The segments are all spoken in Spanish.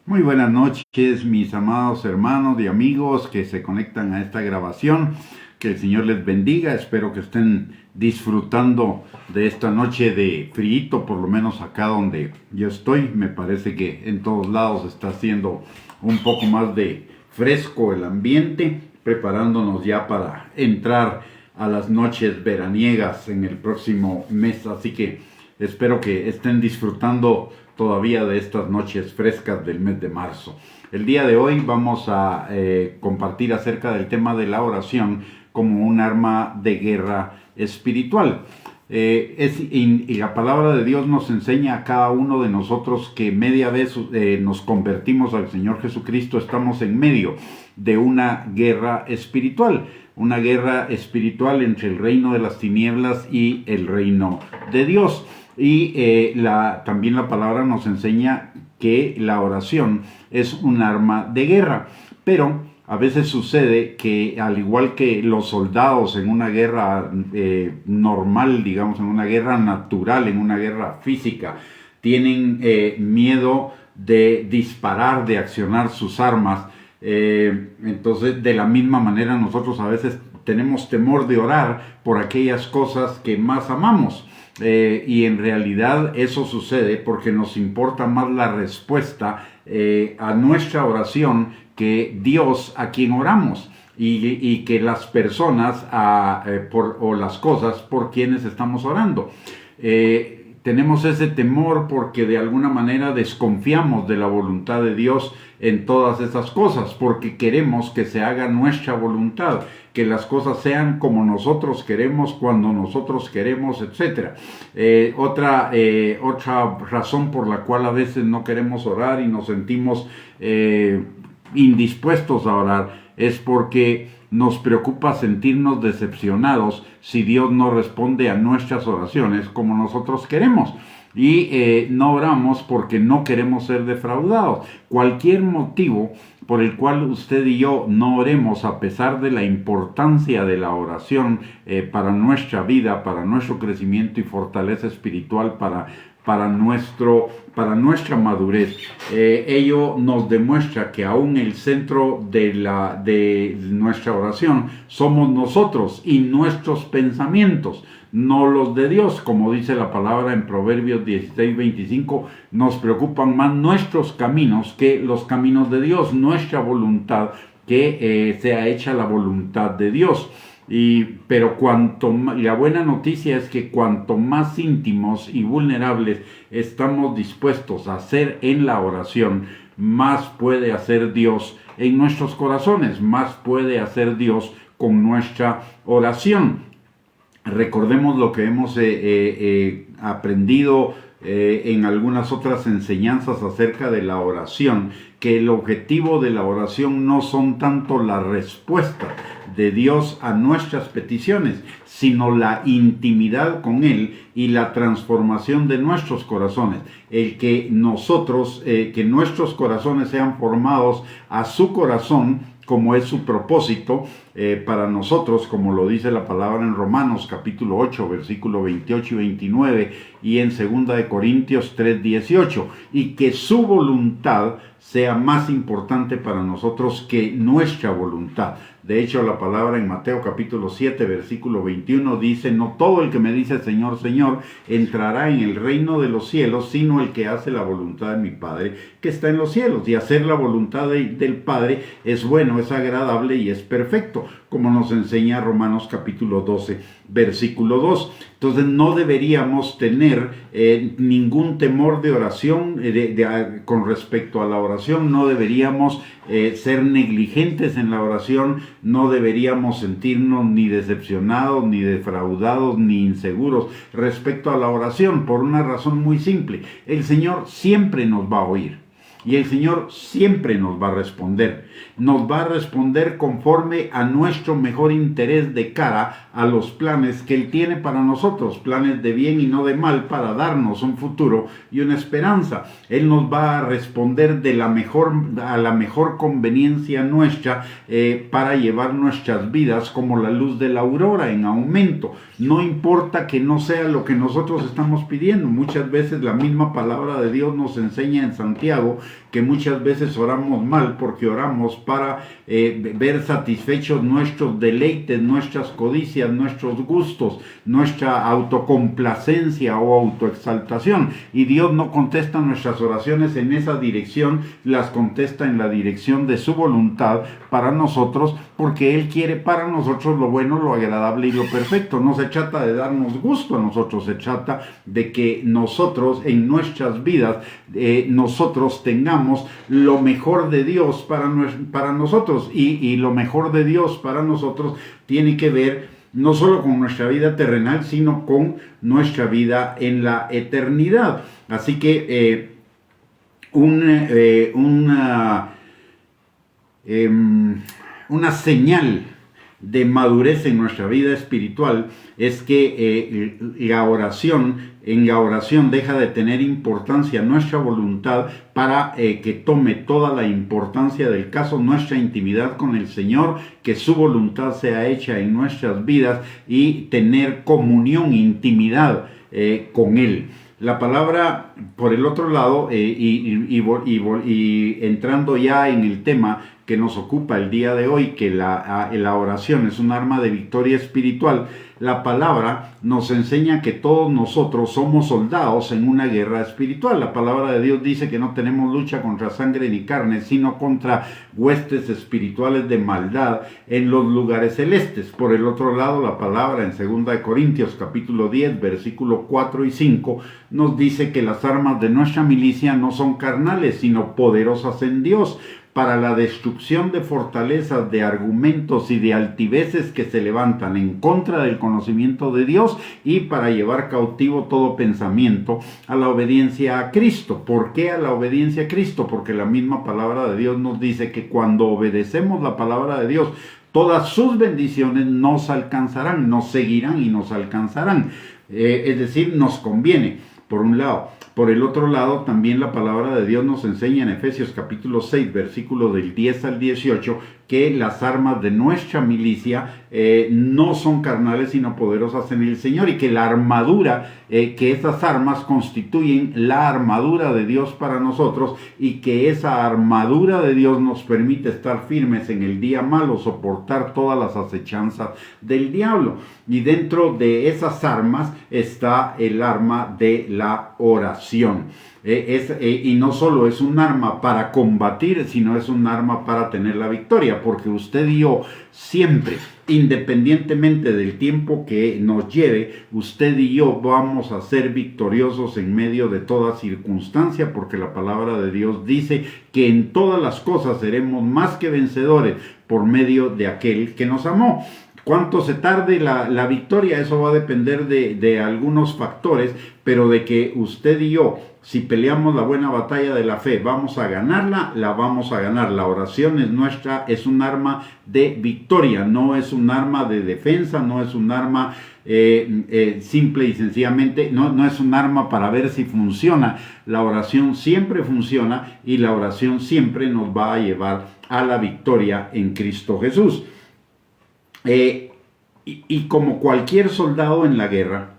Muy buenas noches, mis amados hermanos y amigos que se conectan a esta grabación. Que el Señor les bendiga. Espero que estén disfrutando de esta noche de frío, por lo menos acá donde yo estoy. Me parece que en todos lados está haciendo un poco más de fresco el ambiente, preparándonos ya para entrar a las noches veraniegas en el próximo mes. Así que espero que estén disfrutando todavía de estas noches frescas del mes de marzo. El día de hoy vamos a compartir acerca del tema de la oración como un arma de guerra espiritual. Y la palabra de Dios nos enseña a cada uno de nosotros que media vez nos convertimos al Señor Jesucristo, estamos en medio de una guerra espiritual entre el reino de las tinieblas y el reino de Dios. Y también la palabra nos enseña que la oración es un arma de guerra, pero a veces sucede que, al igual que los soldados en una guerra normal, digamos, en una guerra natural, en una guerra física, tienen miedo de disparar, de accionar sus armas. Entonces, de la misma manera, nosotros a veces tenemos temor de orar por aquellas cosas que más amamos. Y en realidad eso sucede porque nos importa más la respuesta a nuestra oración que Dios a quien oramos, y que las personas o las cosas por quienes estamos orando. Tenemos ese temor porque de alguna manera desconfiamos de la voluntad de Dios en todas esas cosas, porque queremos que se haga nuestra voluntad, que las cosas sean como nosotros queremos, cuando nosotros queremos, etc. Otra razón por la cual a veces no queremos orar y nos sentimos indispuestos a orar es porque nos preocupa sentirnos decepcionados si Dios no responde a nuestras oraciones como nosotros queremos. Y no oramos porque no queremos ser defraudados. Cualquier motivo por el cual usted y yo no oremos, a pesar de la importancia de la oración para nuestra vida, para nuestro crecimiento y fortaleza espiritual, para nuestra madurez, ello nos demuestra que aún el centro de nuestra oración somos nosotros y nuestros pensamientos, no los de Dios. Como dice la palabra en Proverbios 16:25, nos preocupan más nuestros caminos que los caminos de Dios, nuestra voluntad, que sea hecha la voluntad de Dios. Pero la buena noticia es que cuanto más íntimos y vulnerables estamos dispuestos a ser en la oración, más puede hacer Dios en nuestros corazones, más puede hacer Dios con nuestra oración. Recordemos lo que hemos aprendido en algunas otras enseñanzas acerca de la oración, que el objetivo de la oración no son tanto la respuesta de Dios a nuestras peticiones, sino la intimidad con Él y la transformación de nuestros corazones. El que que nuestros corazones sean formados a su corazón, como es su propósito para nosotros, como lo dice la palabra en Romanos capítulo 8, versículo 28 y 29, y en 2 de Corintios 3:18, y que su voluntad sea más importante para nosotros que nuestra voluntad. De hecho, la palabra en Mateo capítulo 7, versículo 21 dice: no todo el que me dice Señor, Señor, entrará en el reino de los cielos, sino el que hace la voluntad de mi Padre que está en los cielos. Y hacer la voluntad del Padre es bueno, es agradable y es perfecto, como nos enseña Romanos capítulo 12, versículo 2. Entonces no deberíamos tener ningún temor de oración con respecto a la oración. No deberíamos ser negligentes en la oración. No deberíamos sentirnos ni decepcionados, ni defraudados, ni inseguros respecto a la oración, por una razón muy simple: el Señor siempre nos va a oír. Y el Señor siempre nos va a responder. Nos va a responder conforme a nuestro mejor interés de cara a los planes que Él tiene para nosotros, planes de bien y no de mal, para darnos un futuro y una esperanza. Él nos va a responder a la mejor conveniencia nuestra, para llevar nuestras vidas como la luz de la aurora en aumento. No importa que no sea lo que nosotros estamos pidiendo. Muchas veces la misma palabra de Dios nos enseña en Santiago que muchas veces oramos mal porque oramos para ver satisfechos nuestros deleites, nuestras codicias, nuestros gustos, nuestra autocomplacencia o autoexaltación. Y Dios no contesta nuestras oraciones en esa dirección, las contesta en la dirección de su voluntad para nosotros, porque Él quiere para nosotros lo bueno, lo agradable y lo perfecto. No se trata de darnos gusto a nosotros, se trata de que nosotros en nuestras vidas, nosotros tengamos lo mejor de Dios para nosotros, y lo mejor de Dios para nosotros tiene que ver no solo con nuestra vida terrenal, sino con nuestra vida en la eternidad. Así que una señal de madurez en nuestra vida espiritual es que en la oración deja de tener importancia nuestra voluntad para que tome toda la importancia del caso nuestra intimidad con el Señor, que su voluntad sea hecha en nuestras vidas y tener comunión, intimidad con Él. La palabra, por el otro lado, y entrando ya en el tema que nos ocupa el día de hoy, que la oración es un arma de victoria espiritual, la palabra nos enseña que todos nosotros somos soldados en una guerra espiritual. La palabra de Dios dice que no tenemos lucha contra sangre ni carne, sino contra huestes espirituales de maldad en los lugares celestes. Por el otro lado, la palabra en 2 Corintios capítulo 10, versículo 4 y 5, nos dice que las armas de nuestra milicia no son carnales, sino poderosas en Dios, para la destrucción de fortalezas, de argumentos y de altiveces que se levantan en contra del conocimiento de Dios, y para llevar cautivo todo pensamiento a la obediencia a Cristo. ¿Por qué a la obediencia a Cristo? Porque la misma palabra de Dios nos dice que cuando obedecemos la palabra de Dios, todas sus bendiciones nos alcanzarán, nos seguirán y nos alcanzarán. Es decir, nos conviene, por un lado. Por el otro lado, también la palabra de Dios nos enseña en Efesios capítulo 6, versículo del 10 al 18, que las armas de nuestra milicia no son carnales, sino poderosas en el Señor, y que la armadura, que esas armas constituyen la armadura de Dios para nosotros, y que esa armadura de Dios nos permite estar firmes en el día malo, soportar todas las acechanzas del diablo. Y dentro de esas armas está el arma de la oración. Y no solo es un arma para combatir, sino es un arma para tener la victoria, porque usted y yo siempre, independientemente del tiempo que nos lleve, usted y yo vamos a ser victoriosos en medio de toda circunstancia, porque la palabra de Dios dice que en todas las cosas seremos más que vencedores por medio de aquel que nos amó. ¿Cuánto se tarde la victoria? Eso va a depender de algunos factores, pero de que usted y yo, si peleamos la buena batalla de la fe, vamos a ganarla, la vamos a ganar. La oración es nuestra, es un arma de victoria, no es un arma de defensa, no es un arma simple y sencillamente, no es un arma para ver si funciona. La oración siempre funciona, y la oración siempre nos va a llevar a la victoria en Cristo Jesús. Y como cualquier soldado en la guerra,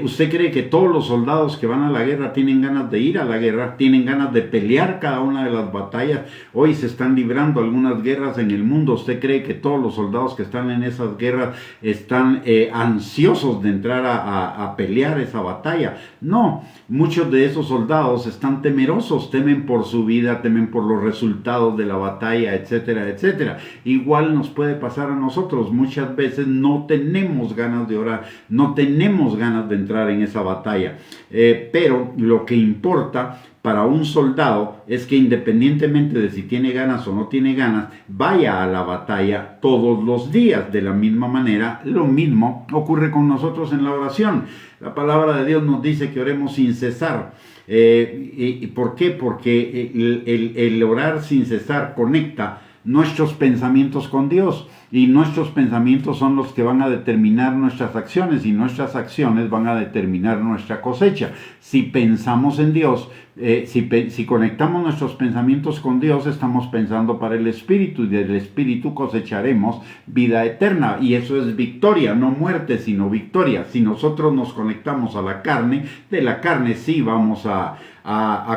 ¿usted cree que todos los soldados que van a la guerra tienen ganas de ir a la guerra? ¿Tienen ganas de pelear cada una de las batallas? Hoy se están librando algunas guerras en el mundo. ¿Usted cree que todos los soldados que están en esas guerras están ansiosos de entrar a pelear esa batalla? No, muchos de esos soldados están temerosos, temen por su vida, temen por los resultados de la batalla, etcétera, etcétera. Igual nos puede pasar a nosotros. Muchas veces no tenemos ganas de orar, no tenemos ganas de entrar en esa batalla, pero lo que importa para un soldado es que, independientemente de si tiene ganas o no tiene ganas, vaya a la batalla todos los días. De la misma manera, lo mismo ocurre con nosotros en la oración. La palabra de Dios nos dice que oremos sin cesar. ¿Y por qué? Porque el orar sin cesar conecta nuestros pensamientos con Dios, y nuestros pensamientos son los que van a determinar nuestras acciones, y nuestras acciones van a determinar nuestra cosecha. Si pensamos en Dios, Si conectamos nuestros pensamientos con Dios, estamos pensando para el Espíritu, y del Espíritu cosecharemos vida eterna, y eso es victoria, no muerte, sino victoria. Si nosotros nos conectamos a la carne, de la carne sí vamos a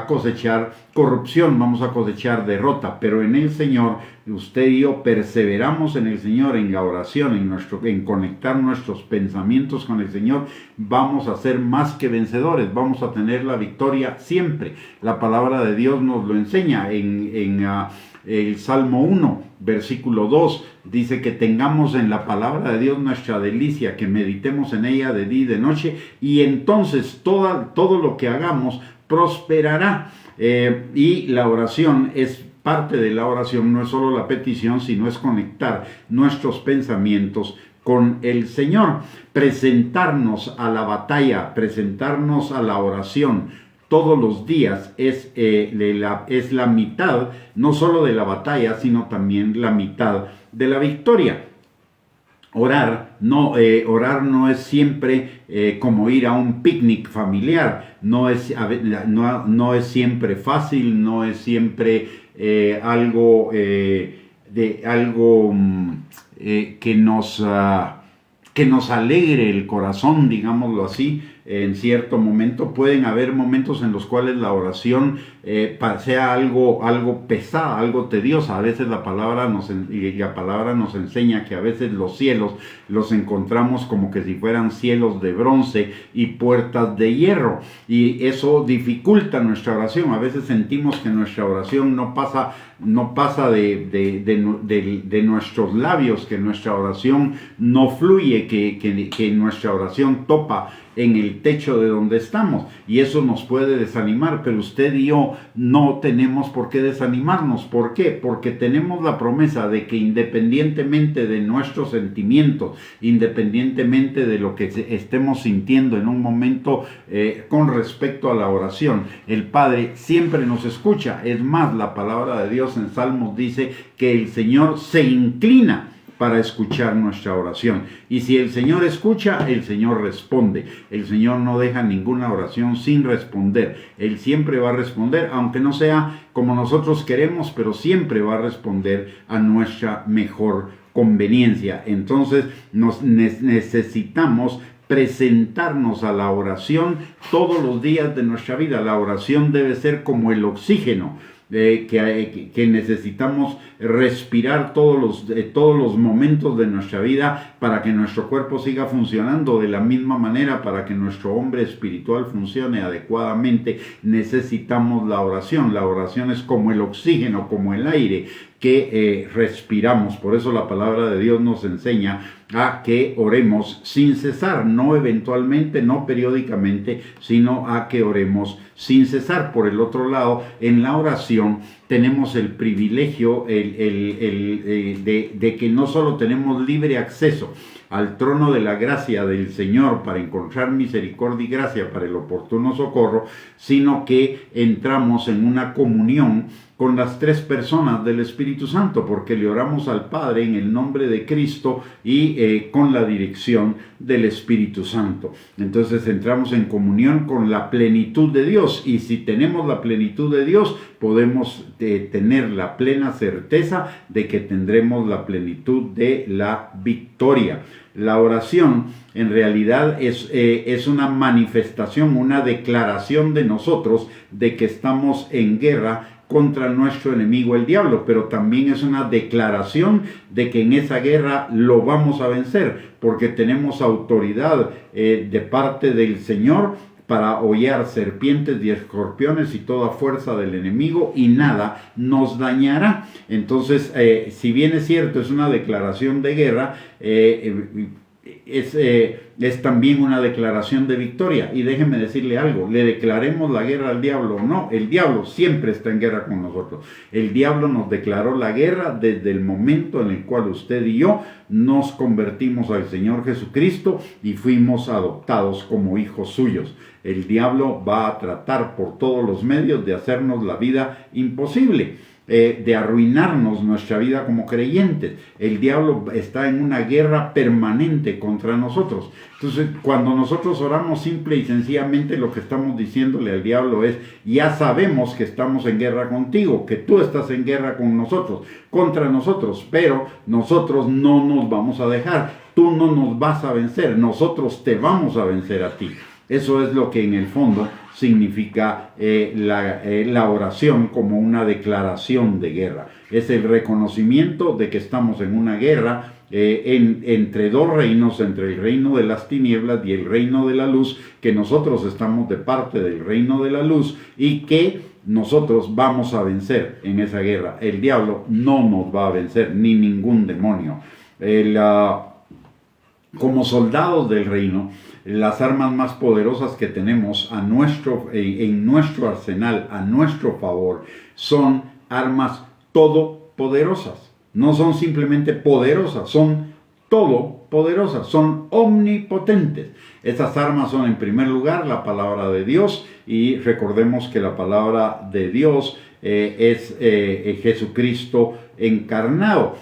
cosechar corrupción, vamos a cosechar derrota, pero en el Señor, usted y yo perseveramos en el Señor, en la oración, en conectar nuestros pensamientos con el Señor, vamos a ser más que vencedores, vamos a tener la victoria siempre. La palabra de Dios nos lo enseña en el Salmo 1, versículo 2, dice que tengamos en la palabra de Dios nuestra delicia, que meditemos en ella de día y de noche, y entonces todo lo que hagamos prosperará. Y la oración es parte de la oración, no es solo la petición, sino es conectar nuestros pensamientos con el Señor, presentarnos a la batalla, presentarnos a la oración todos los días es la mitad, no solo de la batalla, sino también la mitad de la victoria. Orar no es siempre como ir a un picnic familiar, no es siempre fácil, no es siempre algo que nos alegre el corazón, digámoslo así. En cierto momento pueden haber momentos en los cuales la oración sea algo pesada, algo tediosa. A veces la palabra nos enseña que a veces los cielos los encontramos como que si fueran cielos de bronce y puertas de hierro, y eso dificulta nuestra oración. A veces sentimos que nuestra oración no pasa de nuestros labios, que nuestra oración no fluye, que nuestra oración topa en el techo de donde estamos, y eso nos puede desanimar. Pero usted y yo no tenemos por qué desanimarnos. ¿Por qué? Porque tenemos la promesa de que independientemente de nuestros sentimientos, independientemente de lo que estemos sintiendo en un momento con respecto a la oración, el Padre siempre nos escucha. Es más, la palabra de Dios en Salmos dice que el Señor se inclina para escuchar nuestra oración. Y si el Señor escucha, el Señor responde. El Señor no deja ninguna oración sin responder. Él siempre va a responder, aunque no sea como nosotros queremos, pero siempre va a responder a nuestra mejor conveniencia. Entonces necesitamos presentarnos a la oración todos los días de nuestra vida. La oración debe ser como el oxígeno que necesitamos respirar todos los momentos de nuestra vida para que nuestro cuerpo siga funcionando de la misma manera, para que nuestro hombre espiritual funcione adecuadamente. Necesitamos la oración. La oración es como el oxígeno, como el aire que respiramos. Por eso la palabra de Dios nos enseña a que oremos sin cesar, no eventualmente, no periódicamente, sino a que oremos sin cesar. Por el otro lado, en la oración tenemos el privilegio de que no solo tenemos libre acceso al trono de la gracia del Señor para encontrar misericordia y gracia para el oportuno socorro, sino que entramos en una comunión con las tres personas del Espíritu Santo, porque le oramos al Padre en el nombre de Cristo y con la dirección del Espíritu Santo. Entonces entramos en comunión con la plenitud de Dios, y si tenemos la plenitud de Dios, podemos tener la plena certeza de que tendremos la plenitud de la victoria. La oración en realidad es una manifestación, una declaración de nosotros de que estamos en guerra contra nuestro enemigo el diablo, pero también es una declaración de que en esa guerra lo vamos a vencer, porque tenemos autoridad de parte del Señor para hollar serpientes y escorpiones y toda fuerza del enemigo, y nada nos dañará. Entonces, si bien es cierto, es una declaración de guerra, es también una declaración de victoria. Y déjeme decirle algo: le declaremos la guerra al diablo o no, el diablo siempre está en guerra con nosotros. El diablo nos declaró la guerra desde el momento en el cual usted y yo nos convertimos al Señor Jesucristo y fuimos adoptados como hijos suyos. El diablo va a tratar por todos los medios de hacernos la vida imposible. de arruinarnos nuestra vida como creyentes. El diablo está en una guerra permanente contra nosotros. Entonces, cuando nosotros oramos simple y sencillamente, lo que estamos diciéndole al diablo es: ya sabemos que estamos en guerra contigo, que tú estás en guerra con nosotros, contra nosotros, pero nosotros no nos vamos a dejar. Tú no nos vas a vencer, nosotros te vamos a vencer a ti. Eso es lo que en el fondo significa la oración, como una declaración de guerra. Es el reconocimiento de que estamos en una guerra entre dos reinos, entre el reino de las tinieblas y el reino de la luz, que nosotros estamos de parte del reino de la luz y que nosotros vamos a vencer en esa guerra. El diablo no nos va a vencer, ni ningún demonio. Como soldados del reino, las armas más poderosas que tenemos en nuestro arsenal, a nuestro favor, son armas todopoderosas. No son simplemente poderosas, son todopoderosas, son omnipotentes. Esas armas son, en primer lugar, la palabra de Dios, y recordemos que la palabra de Dios es Jesucristo encarnado.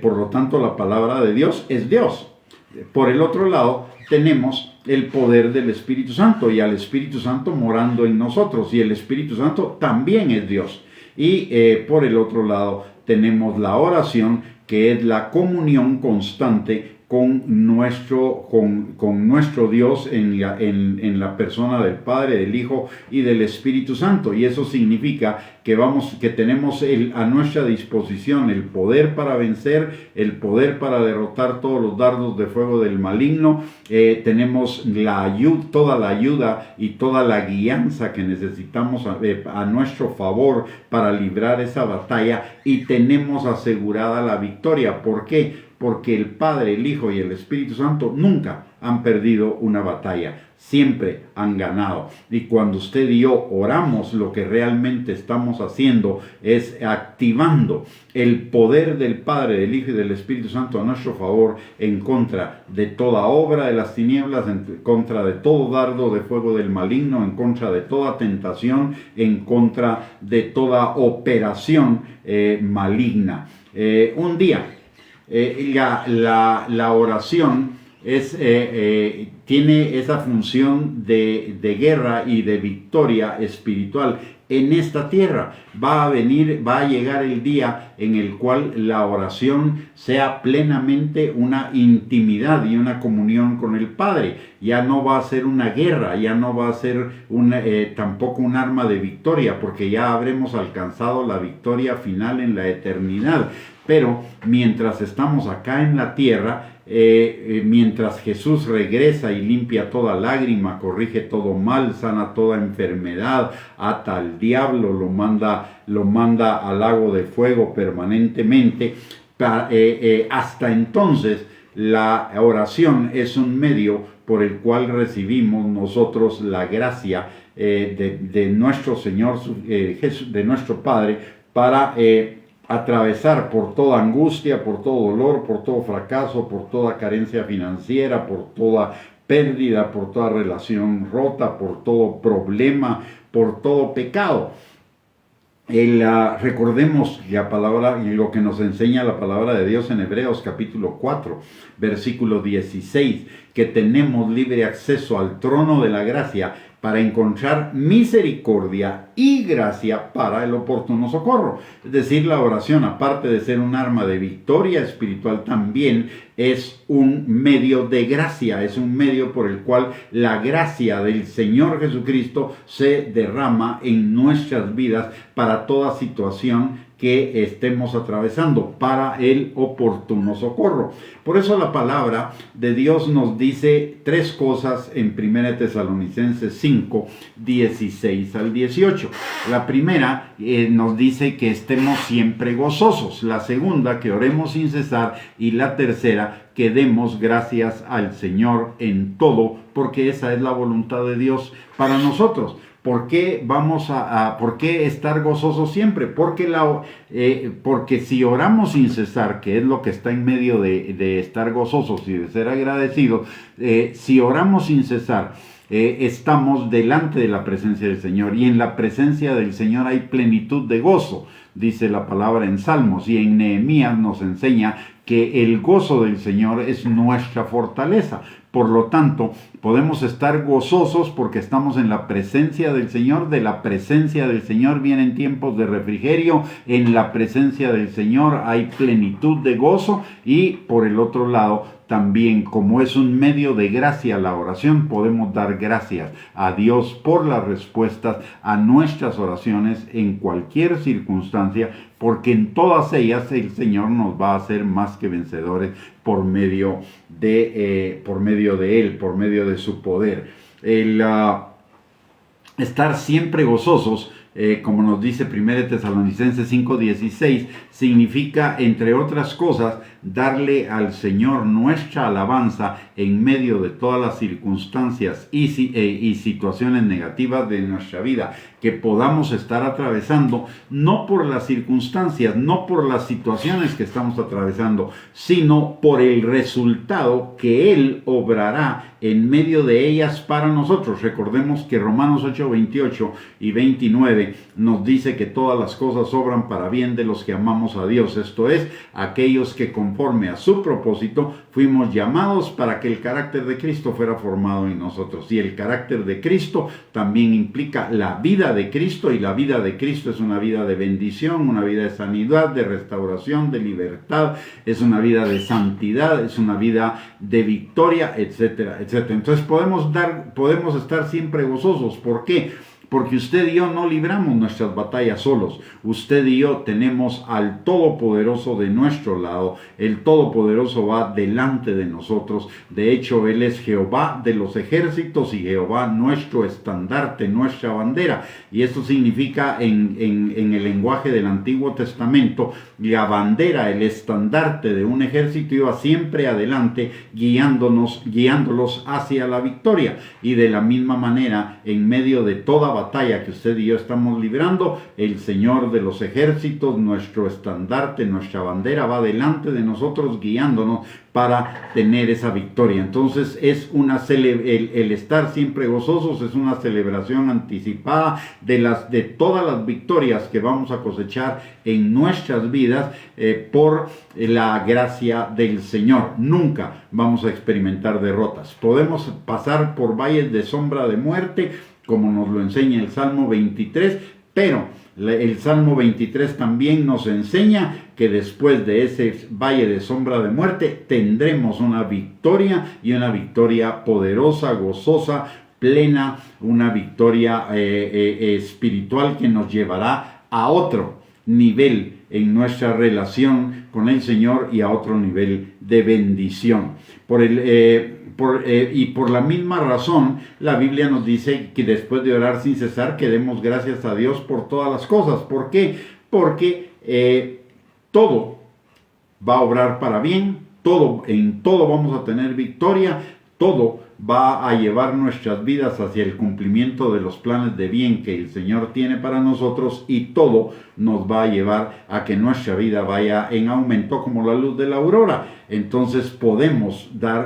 Por lo tanto, la palabra de Dios es Dios. Por el otro lado, tenemos el poder del Espíritu Santo, y al Espíritu Santo morando en nosotros, y el Espíritu Santo también es Dios. Y por el otro lado tenemos la oración, que es la comunión constante con nuestro Dios en la persona del Padre, del Hijo y del Espíritu Santo. Y eso significa que tenemos a nuestra disposición el poder para vencer, el poder para derrotar todos los dardos de fuego del maligno. Tenemos toda la ayuda y toda la guianza que necesitamos a nuestro favor para librar esa batalla, y tenemos asegurada la victoria. ¿Por qué? Porque el Padre, el Hijo y el Espíritu Santo nunca han perdido una batalla, siempre han ganado. Y cuando usted y yo oramos, lo que realmente estamos haciendo es activando el poder del Padre, del Hijo y del Espíritu Santo a nuestro favor, en contra de toda obra de las tinieblas, en contra de todo dardo de fuego del maligno, en contra de toda tentación, en contra de toda operación maligna. Un día, la oración tiene esa función de guerra y de victoria espiritual en esta tierra. Va a llegar el día en el cual la oración sea plenamente una intimidad y una comunión con el Padre. Ya no va a ser una guerra, ya no va a ser tampoco un arma de victoria, porque ya habremos alcanzado la victoria final en la eternidad. Pero mientras estamos acá en la tierra, mientras Jesús regresa y limpia toda lágrima, corrige todo mal, sana toda enfermedad, ata al diablo, lo manda al lago de fuego permanentemente, hasta entonces la oración es un medio por el cual recibimos nosotros la gracia de nuestro Señor, de nuestro Padre, para atravesar por toda angustia, por todo dolor, por todo fracaso, por toda carencia financiera, por toda pérdida, por toda relación rota, por todo problema, por todo pecado. Recordemos la palabra y lo que nos enseña la palabra de Dios en Hebreos capítulo 4, versículo 16, que tenemos libre acceso al trono de la gracia para encontrar misericordia y gracia para el oportuno socorro. Es decir, la oración, aparte de ser un arma de victoria espiritual, también es un medio de gracia, es un medio por el cual la gracia del Señor Jesucristo se derrama en nuestras vidas para toda situación que estemos atravesando, para el oportuno socorro. Por eso la palabra de Dios nos dice tres cosas en 1 Tesalonicenses 5, 16 al 18. La primera nos dice que estemos siempre gozosos. La segunda, que oremos sin cesar. Y la tercera, que demos gracias al Señor en todo, porque esa es la voluntad de Dios para nosotros. ¿Por qué por qué estar gozosos siempre? Porque si oramos sin cesar, que es lo que está en medio de estar gozosos y de ser agradecidos, si oramos sin cesar, estamos delante de la presencia del Señor, y en la presencia del Señor hay plenitud de gozo, dice la palabra en Salmos, y en Nehemías nos enseña que el gozo del Señor es nuestra fortaleza. Por lo tanto, podemos estar gozosos porque estamos en la presencia del Señor. De la presencia del Señor vienen tiempos de refrigerio. En la presencia del Señor hay plenitud de gozo. Y por el otro lado, también, como es un medio de gracia la oración, podemos dar gracias a Dios por las respuestas a nuestras oraciones en cualquier circunstancia, porque en todas ellas el Señor nos va a hacer más que vencedores por medio de Él, por medio de su poder. Estar siempre gozosos, como nos dice 1 Tesalonicenses 5:16, significa, entre otras cosas, darle al Señor nuestra alabanza en medio de todas las circunstancias y situaciones negativas de nuestra vida que podamos estar atravesando, no por las circunstancias, no por las situaciones que estamos atravesando, sino por el resultado que Él obrará en medio de ellas para nosotros. Recordemos que Romanos 8:28 y 29 nos dice que todas las cosas obran para bien de los que amamos a Dios, esto es, aquellos que conforme a su propósito fuimos llamados para que el carácter de Cristo fuera formado en nosotros. Y el carácter de Cristo también implica la vida de Cristo, y la vida de Cristo es una vida de bendición, una vida de sanidad, de restauración, de libertad, es una vida de santidad, es una vida de victoria, etcétera, etcétera. Entonces podemos estar siempre gozosos. ¿Por qué? Porque usted y yo no libramos nuestras batallas solos. Usted y yo tenemos al Todopoderoso de nuestro lado. El Todopoderoso va delante de nosotros. De hecho, Él es Jehová de los ejércitos y Jehová nuestro estandarte, nuestra bandera. Y esto significa en el lenguaje del Antiguo Testamento, la bandera, el estandarte de un ejército iba siempre adelante, guiándolos hacia la victoria. Y de la misma manera, en medio de toda batalla que usted y yo estamos librando, el Señor de los ejércitos, nuestro estandarte, nuestra bandera, va delante de nosotros guiándonos para tener esa victoria. Entonces el estar siempre gozosos es una celebración anticipada de todas las victorias que vamos a cosechar en nuestras vidas por la gracia del Señor. Nunca vamos a experimentar derrotas. Podemos pasar por valles de sombra de muerte, como nos lo enseña el Salmo 23, pero el Salmo 23 también nos enseña que después de ese valle de sombra de muerte tendremos una victoria, y una victoria poderosa, gozosa, plena, una victoria espiritual que nos llevará a otro nivel en nuestra relación con el Señor y a otro nivel de bendición. Y por la misma razón, la Biblia nos dice que después de orar sin cesar, que demos gracias a Dios por todas las cosas. ¿Por qué? Porque todo va a obrar para bien, en todo vamos a tener victoria, todo va a llevar nuestras vidas hacia el cumplimiento de los planes de bien que el Señor tiene para nosotros, y todo nos va a llevar a que nuestra vida vaya en aumento como la luz de la aurora. Entonces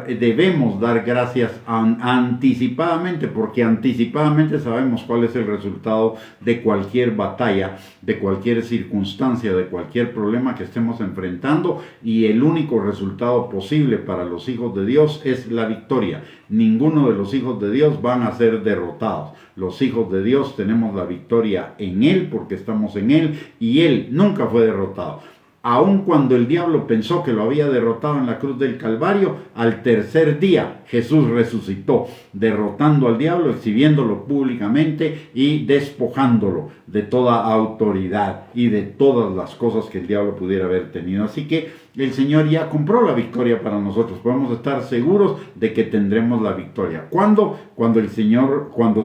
debemos dar gracias anticipadamente, porque anticipadamente sabemos cuál es el resultado de cualquier batalla, de cualquier circunstancia, de cualquier problema que estemos enfrentando, y el único resultado posible para los hijos de Dios es la victoria. Ninguno de los hijos de Dios van a ser derrotados. Los hijos de Dios tenemos la victoria en Él porque estamos en Él, y Él nunca fue derrotado. Aun cuando el diablo pensó que lo había derrotado en la cruz del Calvario, al tercer día Jesús resucitó, derrotando al diablo, exhibiéndolo públicamente y despojándolo de toda autoridad y de todas las cosas que el diablo pudiera haber tenido. Así que el Señor ya compró la victoria para nosotros. Podemos estar seguros de que tendremos la victoria. ¿Cuándo? Cuando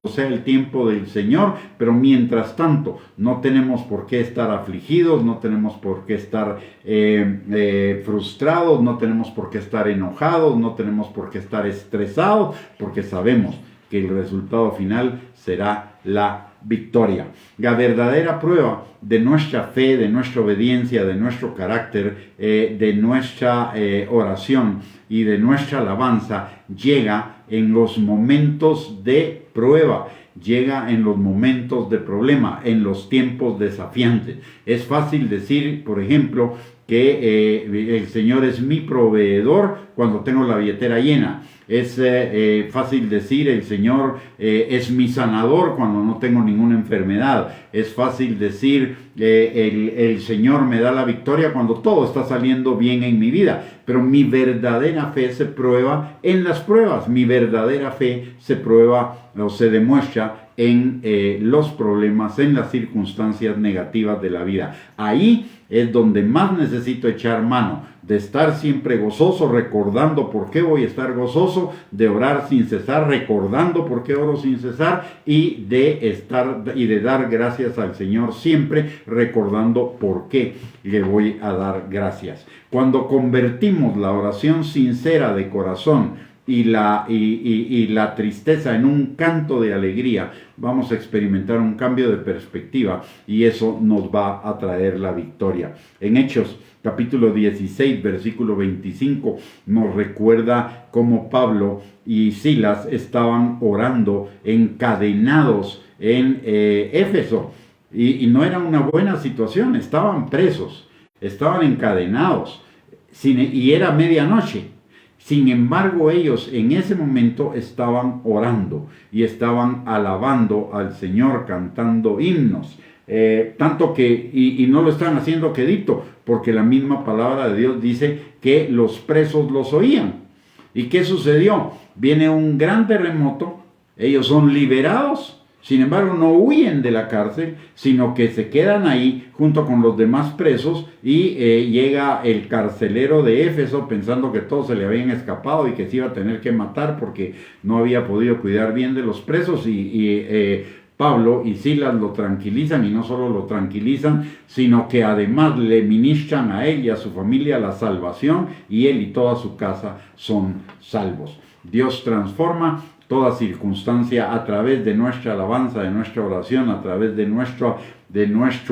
sea el tiempo del Señor. Pero mientras tanto, no tenemos por qué estar afligidos, no tenemos por qué estar frustrados, no tenemos por qué estar enojados, no tenemos por qué estar estresados, porque sabemos que el resultado final será la victoria. La verdadera prueba de nuestra fe, de nuestra obediencia, de nuestro carácter, de nuestra oración y de nuestra alabanza llega en los momentos de prueba, llega en los momentos de problema, en los tiempos desafiantes. Es fácil decir, por ejemplo, que el Señor es mi proveedor cuando tengo la billetera llena. Es fácil decir el Señor es mi sanador cuando no tengo ninguna enfermedad. Es fácil decir el Señor me da la victoria cuando todo está saliendo bien en mi vida. Pero mi verdadera fe se prueba en las pruebas. Mi verdadera fe se prueba o se demuestra en los problemas, en las circunstancias negativas de la vida. Ahí es donde más necesito echar mano de estar siempre gozoso, recordando por qué voy a estar gozoso, de orar sin cesar, recordando por qué oro sin cesar, y de dar gracias al Señor siempre, recordando por qué le voy a dar gracias. Cuando convertimos la oración sincera de corazón y la tristeza en un canto de alegría, vamos a experimentar un cambio de perspectiva y eso nos va a traer la victoria. En Hechos capítulo 16, versículo 25, nos recuerda cómo Pablo y Silas estaban orando encadenados en Éfeso. Y no era una buena situación, estaban presos, estaban encadenados y era medianoche. Sin embargo, ellos en ese momento estaban orando y estaban alabando al Señor, cantando himnos. Tanto que, y no lo están haciendo quedito, porque la misma palabra de Dios dice que los presos los oían. ¿Y qué sucedió? Viene un gran terremoto, ellos son liberados. Sin embargo, no huyen de la cárcel, sino que se quedan ahí junto con los demás presos y llega el carcelero de Éfeso pensando que todos se le habían escapado y que se iba a tener que matar porque no había podido cuidar bien de los presos y Pablo y Silas lo tranquilizan y no solo lo tranquilizan, sino que además le ministran a él y a su familia la salvación y él y toda su casa son salvos. Dios transforma toda circunstancia a través de nuestra alabanza, de nuestra oración, a través de nuestro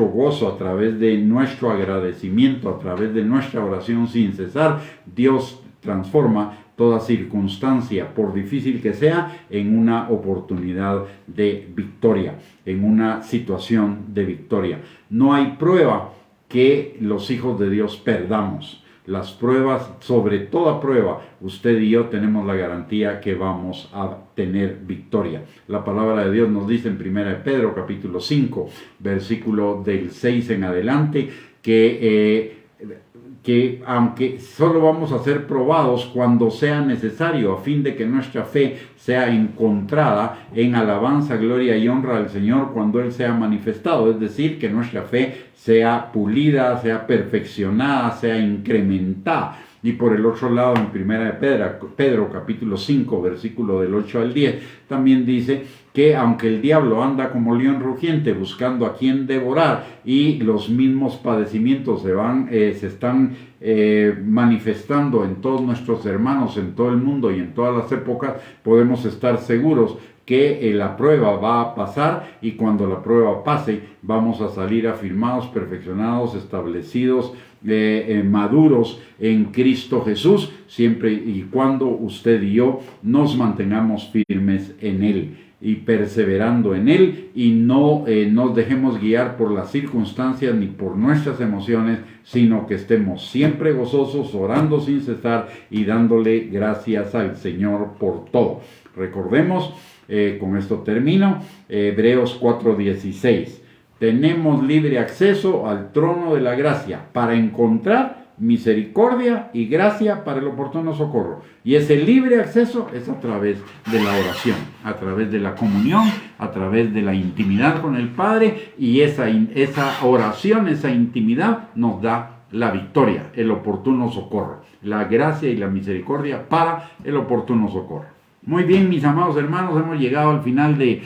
gozo, a través de nuestro agradecimiento, a través de nuestra oración sin cesar. Dios transforma toda circunstancia, por difícil que sea, en una oportunidad de victoria, en una situación de victoria. No hay prueba que los hijos de Dios perdamos. Las pruebas, sobre toda prueba, usted y yo tenemos la garantía que vamos a tener victoria. La palabra de Dios nos dice en 1 Pedro capítulo 5, versículo del 6 en adelante, que aunque solo vamos a ser probados cuando sea necesario, a fin de que nuestra fe sea encontrada en alabanza, gloria y honra al Señor cuando Él sea manifestado. Es decir, que nuestra fe sea pulida, sea perfeccionada, sea incrementada. Y por el otro lado, en 1 Pedro capítulo 5, versículo del 8 al 10, también dice que aunque el diablo anda como león rugiente buscando a quien devorar y los mismos padecimientos se están manifestando en todos nuestros hermanos, en todo el mundo y en todas las épocas, podemos estar seguros que la prueba va a pasar y cuando la prueba pase vamos a salir afirmados, perfeccionados, establecidos, maduros en Cristo Jesús, siempre y cuando usted y yo nos mantengamos firmes en Él y perseverando en Él y no nos dejemos guiar por las circunstancias ni por nuestras emociones, sino que estemos siempre gozosos, orando sin cesar y dándole gracias al Señor por todo. Recordemos, con esto termino, Hebreos 4:16. Tenemos libre acceso al trono de la gracia para encontrar misericordia y gracia para el oportuno socorro. Y ese libre acceso es a través de la oración, a través de la comunión, a través de la intimidad con el Padre, y esa oración, esa intimidad nos da la victoria, el oportuno socorro, la gracia y la misericordia para el oportuno socorro. Muy bien, mis amados hermanos, hemos llegado al final de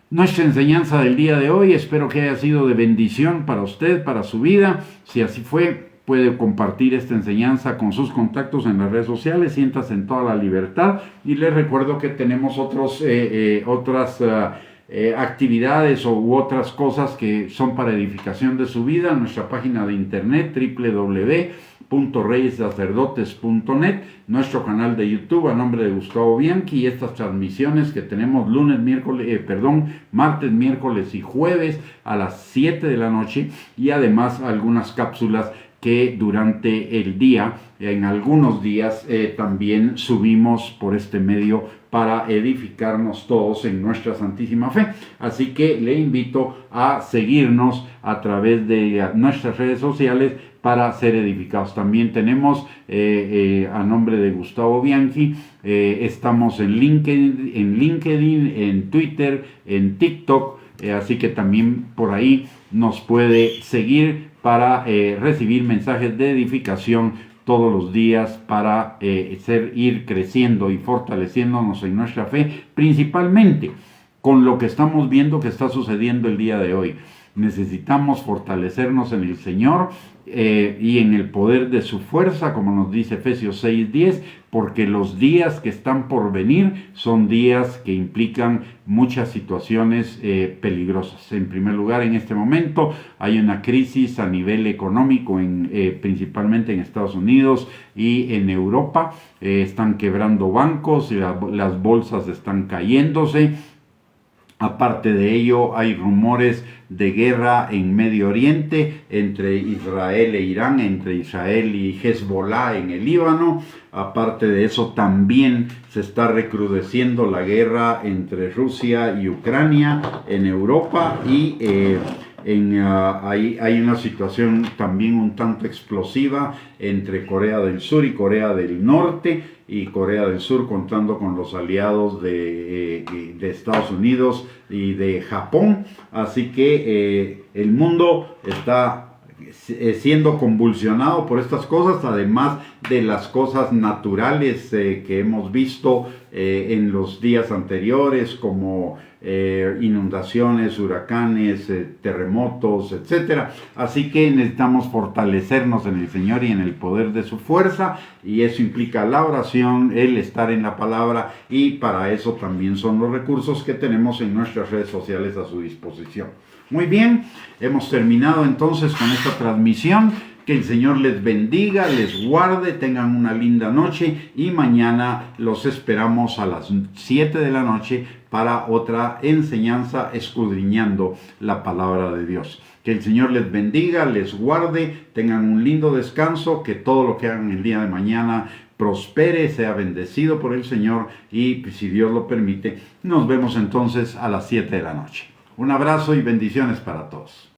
nuestra enseñanza del día de hoy. Espero que haya sido de bendición para usted, para su vida. Si así fue, puede compartir esta enseñanza con sus contactos en las redes sociales. Siéntase en toda la libertad. Y les recuerdo que tenemos otras actividades u otras cosas que son para edificación de su vida, nuestra página de internet www.reyessacerdotes.net, nuestro canal de YouTube a nombre de Gustavo Bianchi, y estas transmisiones que tenemos martes, miércoles y jueves a las 7 de la noche, y además algunas cápsulas que durante el día, en algunos días, también subimos por este medio para edificarnos todos en nuestra santísima fe. Así que le invito a seguirnos a través de nuestras redes sociales para ser edificados. También tenemos a nombre de Gustavo Bianchi, estamos en LinkedIn, en Twitter, en TikTok, así que también por ahí nos puede seguir para recibir mensajes de edificación todos los días para ir creciendo y fortaleciéndonos en nuestra fe, principalmente con lo que estamos viendo que está sucediendo el día de hoy. Necesitamos fortalecernos en el Señor y en el poder de su fuerza, como nos dice Efesios 6:10, porque los días que están por venir son días que implican muchas situaciones peligrosas. En primer lugar, en este momento hay una crisis a nivel económico, principalmente en Estados Unidos y en Europa. Están quebrando bancos, las bolsas están cayéndose. Aparte de ello, hay rumores de guerra en Medio Oriente entre Israel e Irán, entre Israel y Hezbollah en el Líbano. Aparte de eso, también se está recrudeciendo la guerra entre Rusia y Ucrania en Europa, y hay una situación también un tanto explosiva entre Corea del Sur y Corea del Norte, y Corea del Sur contando con los aliados de Estados Unidos y de Japón. Así que el mundo está siendo convulsionado por estas cosas, además de las cosas naturales que hemos visto en los días anteriores, como inundaciones, huracanes, terremotos, etc. Así que necesitamos fortalecernos en el Señor y en el poder de su fuerza, y eso implica la oración, el estar en la palabra, y para eso también son los recursos que tenemos en nuestras redes sociales a su disposición. Muy bien, hemos terminado entonces con esta transmisión. Que el Señor les bendiga, les guarde, tengan una linda noche, y mañana los esperamos a las 7 de la noche para otra enseñanza escudriñando la palabra de Dios. Que el Señor les bendiga, les guarde, tengan un lindo descanso, que todo lo que hagan el día de mañana prospere, sea bendecido por el Señor, y si Dios lo permite, nos vemos entonces a las 7 de la noche. Un abrazo y bendiciones para todos.